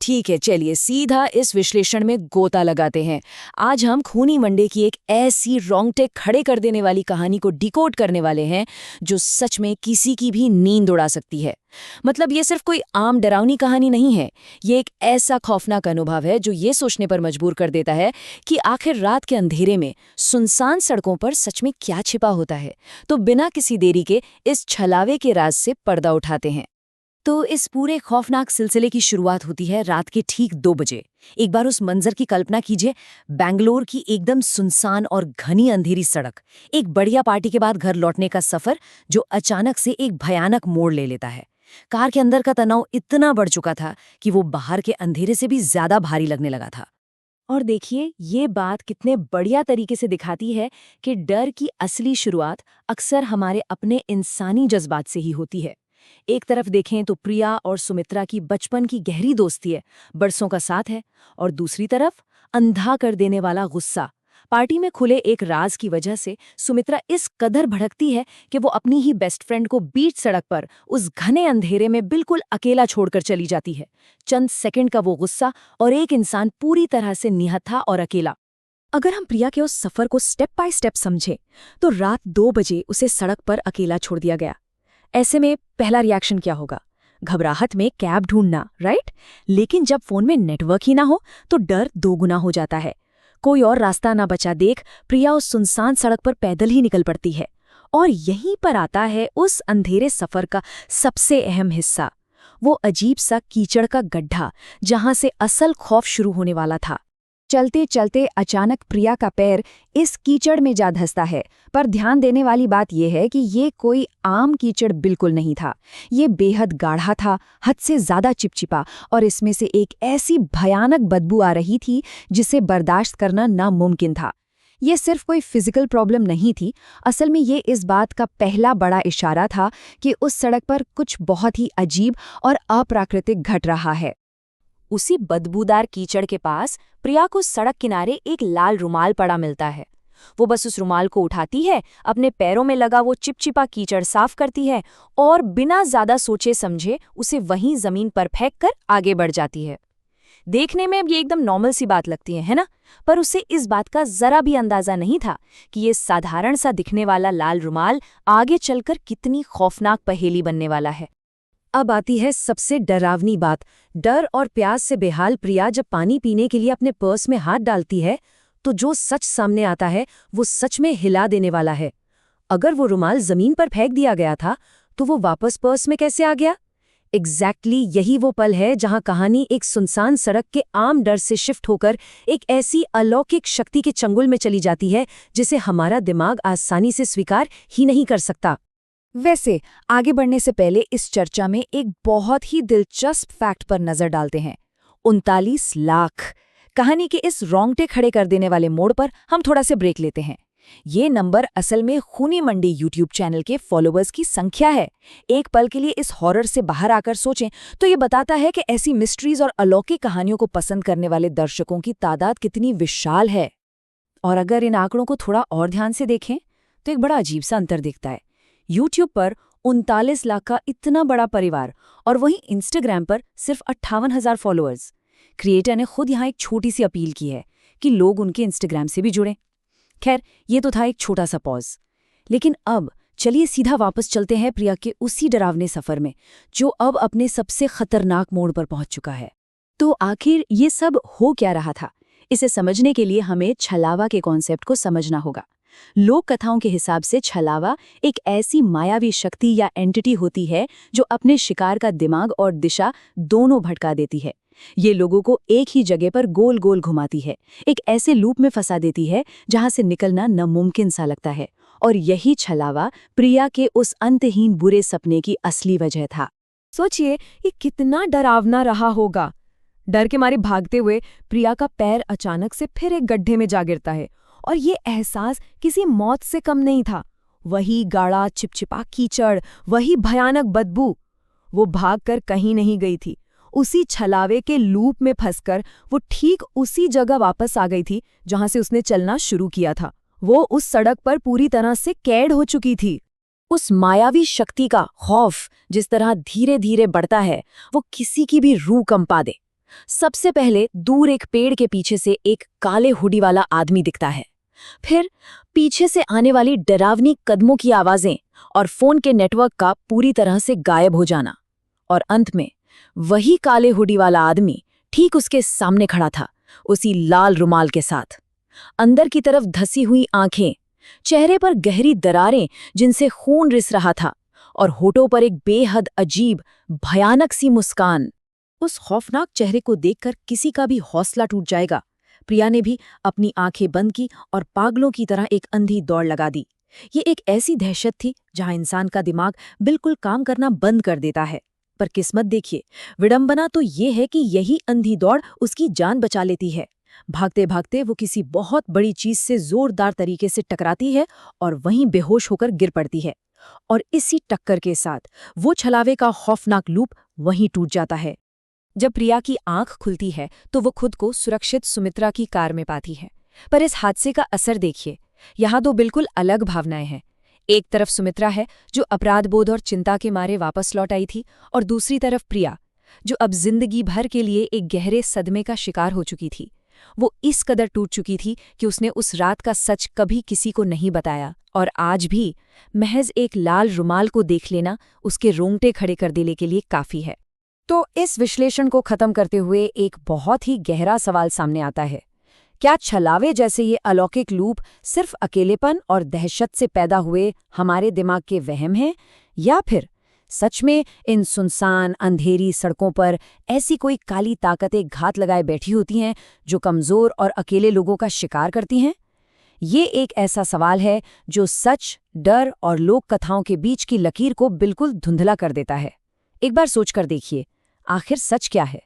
ठीक है, चलिए सीधा इस विश्लेषण में गोता लगाते हैं। आज हम खूनी मंडे की एक ऐसी रोंगटे खड़े कर देने वाली कहानी को डिकोड करने वाले हैं जो सच में किसी की भी नींद उड़ा सकती है। मतलब ये सिर्फ कोई आम डरावनी कहानी नहीं है, ये एक ऐसा खौफनाक अनुभव है जो ये सोचने पर मजबूर कर देता है कि आखिर रात के अंधेरे में सुनसान सड़कों पर सच में क्या छिपा होता है। तो बिना किसी देरी के इस छलावे के राज से पर्दा उठाते हैं। तो इस पूरे खौफनाक सिलसिले की शुरुआत होती है रात के ठीक 2 बजे। एक बार उस मंजर की कल्पना कीजिए, बैंगलोर की एकदम सुनसान और घनी अंधेरी सड़क, एक बढ़िया पार्टी के बाद घर लौटने का सफर जो अचानक से एक भयानक मोड़ ले लेता है। कार के अंदर का तनाव इतना बढ़ चुका था कि वो बाहर के अंधेरे से भी ज्यादा भारी लगने लगा था। और देखिए, ये बात कितने बढ़िया तरीके से दिखाती है कि डर की असली शुरुआत अक्सर हमारे अपने इंसानी जज्बात से ही होती है। एक तरफ देखें तो प्रिया और सुमित्रा की बचपन की गहरी दोस्ती है, बरसों का साथ है, और दूसरी तरफ अंधा कर देने वाला गुस्सा। पार्टी में खुले एक राज की वजह से सुमित्रा इस कदर भड़कती है कि वो अपनी ही बेस्ट फ्रेंड को बीच सड़क पर उस घने अंधेरे में बिल्कुल अकेला छोड़कर चली जाती है। चंद सेकंड का वो गुस्सा और एक इंसान पूरी तरह से निहत्था और अकेला। अगर हम प्रिया के उस सफर को स्टेप बाय स्टेप समझें तो रात 2 बजे उसे सड़क पर अकेला छोड़ दिया गया। ऐसे में पहला रिएक्शन क्या होगा? घबराहट में कैब ढूंढना, राइट? लेकिन जब फोन में नेटवर्क ही ना हो तो डर दोगुना हो जाता है। कोई और रास्ता ना बचा देख प्रिया उस सुनसान सड़क पर पैदल ही निकल पड़ती है। और यहीं पर आता है उस अंधेरे सफर का सबसे अहम हिस्सा, वो अजीब सा कीचड़ का गड्ढा जहां से असल खौफ शुरू होने वाला था। चलते चलते अचानक प्रिया का पैर इस कीचड़ में जा धंसता है। पर ध्यान देने वाली बात यह है कि ये कोई आम कीचड़ बिल्कुल नहीं था। ये बेहद गाढ़ा था, हद से ज्यादा चिपचिपा, और इसमें से एक ऐसी भयानक बदबू आ रही थी जिसे बर्दाश्त करना नामुमकिन था। ये सिर्फ कोई फिजिकल प्रॉब्लम नहीं थी, असल में ये इस बात का पहला बड़ा इशारा था कि उस सड़क पर कुछ बहुत ही अजीब और अप्राकृतिक घट रहा है। उसी बदबूदार कीचड़ के पास प्रिया को सड़क किनारे एक लाल रुमाल पड़ा मिलता है। वो बस उस रुमाल को उठाती है, अपने पैरों में लगा वो चिपचिपा कीचड़ साफ करती है और बिना ज्यादा सोचे समझे उसे वहीं जमीन पर फेंक कर आगे बढ़ जाती है। देखने में अब ये एकदम नॉर्मल सी बात लगती है ना? पर उसे इस बात का जरा भी अंदाजा नहीं था कि ये साधारण सा दिखने वाला लाल रुमाल आगे चलकर कितनी खौफनाक पहेली बनने वाला है। अब आती है सबसे डरावनी बात। डर और प्यास से बेहाल प्रिया जब पानी पीने के लिए अपने पर्स में हाथ डालती है तो जो सच सामने आता है वो सच में हिला देने वाला है। अगर वो रुमाल जमीन पर फेंक दिया गया था तो वो वापस पर्स में कैसे आ गया? एग्जैक्टली यही वो पल है जहां कहानी एक सुनसान सड़क के आम डर से शिफ्ट होकर एक ऐसी अलौकिक शक्ति के चंगुल में चली जाती है जिसे हमारा दिमाग आसानी से स्वीकार ही नहीं कर सकता। वैसे आगे बढ़ने से पहले इस चर्चा में एक बहुत ही दिलचस्प फैक्ट पर नजर डालते हैं। 39 लाख। कहानी के इस रोंगटे खड़े कर देने वाले मोड़ पर हम थोड़ा से ब्रेक लेते हैं। ये नंबर असल में खूनी मंडी यूट्यूब चैनल के फॉलोअर्स की संख्या है। एक पल के लिए इस हॉरर से बाहर आकर सोचें तो ये बताता है कि ऐसी मिस्ट्रीज और अलौकिक कहानियों को पसंद करने वाले दर्शकों की तादाद कितनी विशाल है। और अगर इन आंकड़ों को थोड़ा और ध्यान से देखें तो एक बड़ा अजीब सा अंतर दिखता है। यूट्यूब पर 39 लाख का इतना बड़ा परिवार और वहीं इंस्टाग्राम पर सिर्फ 58,000 फॉलोअर्स। क्रिएटर ने खुद यहाँ एक छोटी सी अपील की है कि लोग उनके इंस्टाग्राम से भी जुड़ें। खैर, ये तो था एक छोटा सा पॉज। लेकिन अब चलिए सीधा वापस चलते हैं प्रिया के उसी डरावने सफर में जो अब अपने सबसे खतरनाक मोड़ पर पहुंच चुका है। तो आखिर ये सब हो क्या रहा था? इसे समझने के लिए हमें छलावा के कॉन्सेप्ट को समझना होगा। लोक कथाओं के हिसाब से छलावा एक ऐसी मायावी शक्ति या एंटिटी होती है जो अपने शिकार का दिमाग और दिशा दोनों भटका देती है। ये लोगों को एक ही जगह पर गोल गोल घुमाती है, एक ऐसे लूप में फंसा देती है जहां से निकलना नामुमकिन सा लगता है। और यही छलावा प्रिया के उस अंतहीन बुरे सपने की असली वजह था। सोचिए, ये कितना डरावना रहा होगा। डर के मारे भागते हुए प्रिया का पैर अचानक से फिर एक गड्ढे में जा गिरता है और ये एहसास किसी मौत से कम नहीं था। वही गाढ़ा चिपचिपा कीचड़, वही भयानक बदबू। वो भागकर कहीं नहीं गई थी, उसी छलावे के लूप में फंसकर वो ठीक उसी जगह वापस आ गई थी जहां से उसने चलना शुरू किया था। वो उस सड़क पर पूरी तरह से कैद हो चुकी थी। उस मायावी शक्ति का खौफ जिस तरह धीरे धीरे बढ़ता है वो किसी की भी रूह कंपा दे। सबसे पहले दूर एक पेड़ के पीछे से एक काले हुडी वाला आदमी दिखता है। फिर पीछे से आने वाली डरावनी कदमों की आवाजें और फोन के नेटवर्क का पूरी तरह से गायब हो जाना। और अंत में वही काले हुडी वाला आदमी ठीक उसके सामने खड़ा था, उसी लाल रुमाल के साथ। अंदर की तरफ धसी हुई आंखें, चेहरे पर गहरी दरारें जिनसे खून रिस रहा था, और होठों पर एक बेहद अजीब भयानक सी मुस्कान। उस खौफनाक चेहरे को देखकर किसी का भी हौसला टूट जाएगा। प्रिया ने भी अपनी आंखें बंद की और पागलों की तरह एक अंधी दौड़ लगा दी। ये एक ऐसी दहशत थी जहां इंसान का दिमाग बिल्कुल काम करना बंद कर देता है। पर किस्मत देखिए, विडंबना तो ये है कि यही अंधी दौड़ उसकी जान बचा लेती है। भागते भागते वो किसी बहुत बड़ी चीज से जोरदार तरीके से टकराती है और वहीं बेहोश होकर गिर पड़ती है। और इसी टक्कर के साथ वो छलावे का खौफनाक लूप वहीं टूट जाता है। जब प्रिया की आंख खुलती है तो वो खुद को सुरक्षित सुमित्रा की कार में पाती है। पर इस हादसे का असर देखिए, यहाँ दो बिल्कुल अलग भावनाएं हैं। एक तरफ सुमित्रा है जो अपराधबोध और चिंता के मारे वापस लौट आई थी, और दूसरी तरफ प्रिया जो अब जिंदगी भर के लिए एक गहरे सदमे का शिकार हो चुकी थी। वो इस कदर टूट चुकी थी कि उसने उस रात का सच कभी किसी को नहीं बताया, और आज भी महज एक लाल रुमाल को देख लेना उसके रोंगटे खड़े कर देने के लिए काफी है। तो इस विश्लेषण को खत्म करते हुए एक बहुत ही गहरा सवाल सामने आता है। क्या छलावे जैसे ये अलौकिक लूप सिर्फ अकेलेपन और दहशत से पैदा हुए हमारे दिमाग के वहम हैं, या फिर सच में इन सुनसान अंधेरी सड़कों पर ऐसी कोई काली ताकतें घात लगाए बैठी होती हैं जो कमजोर और अकेले लोगों का शिकार करती हैं? ये एक ऐसा सवाल है जो सच, डर और लोक कथाओं के बीच की लकीर को बिल्कुल धुंधला कर देता है। एक बार सोचकर देखिए, आखिर सच क्या है?